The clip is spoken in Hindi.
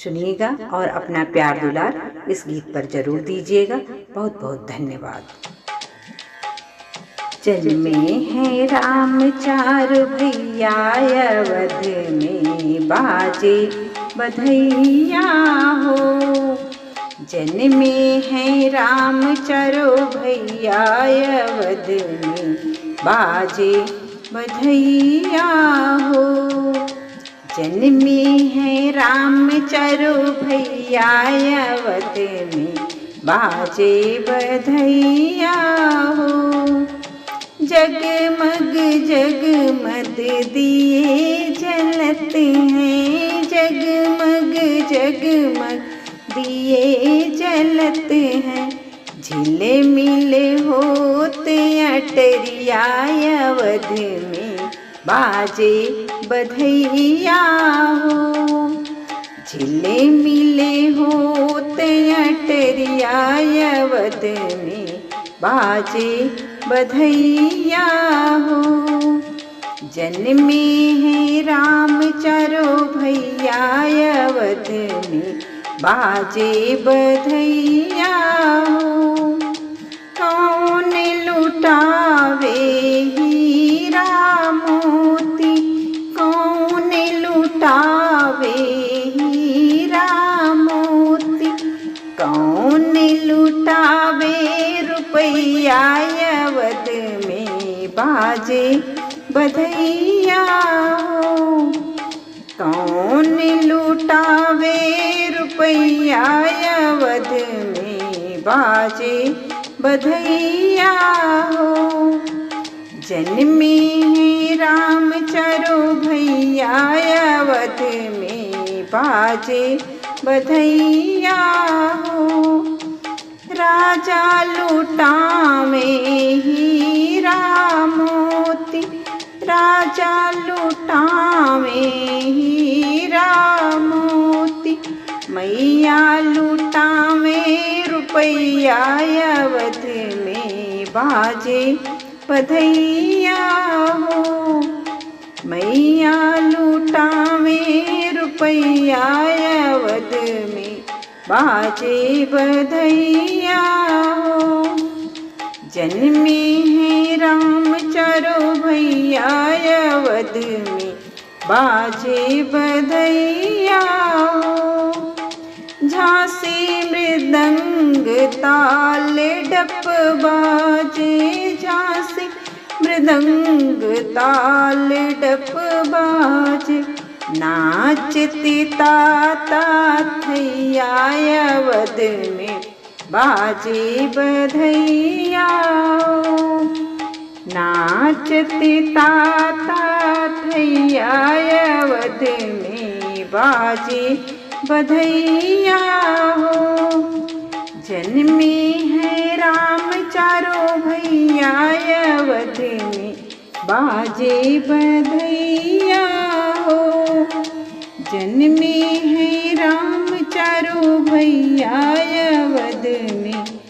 सुनिएगा और अपना प्यार दुलार इस गीत पर जरूर दीजिएगा। बहुत बहुत धन्यवाद। जन्मे हैं राम चार भैया, अवध में बाजे बधैया हो। जन्मे हैं राम चारो भैया, अवध में बाजे बधैया हो। जन्मे हैं राम चारो भैया, अवध में बाजे बधैया हो। जगमग जगमग दिए जलते हैं, जगमग जगमग दिए जलते हैं। झिले मिले होते अटरिया, अवध में बाजे बधैया हो। झिले मिले होते अटरिया, अवध में बाजे बधैया हो। जन्मे हैं राम चारो भैया, अवध में बाजे बधैया हो। कौन लुटावे हीरा मोती, कौन लुटावे हीरा मोती, कौन लुटावे रुपैया, अवध में बाजे बधैया हो। कौन लुटावे रुपैया, अवध में बाजे बधैया हो। जन्मे हैं राम चारो भैया, अवध में बाजे बधैया हो। राजा लुटावे हीरा मोती, राजा लुटावे हीरा मोती, मैया लुटावे रुपैया, अवध में बाजे बधैया हो। मैया लुटावे रुपैया, अवध में बाजे बधैया हो। जन्मे हैं राम चारो भैया, अवध में बाजे बधैया हो। झांसी मृदंग ताल डप बाजे, झांसी मृदंग ताल डप बाजे। नाचती ताता थैया, अवध में बाजे बधैया हो। नाचती ताता थैया, अवध में बाजे बधैया हो। जन्मे हैं राम चारो भैया, अवध में बाजे बधैया हो। जन्मे हैं राम चारो भैया, अवध में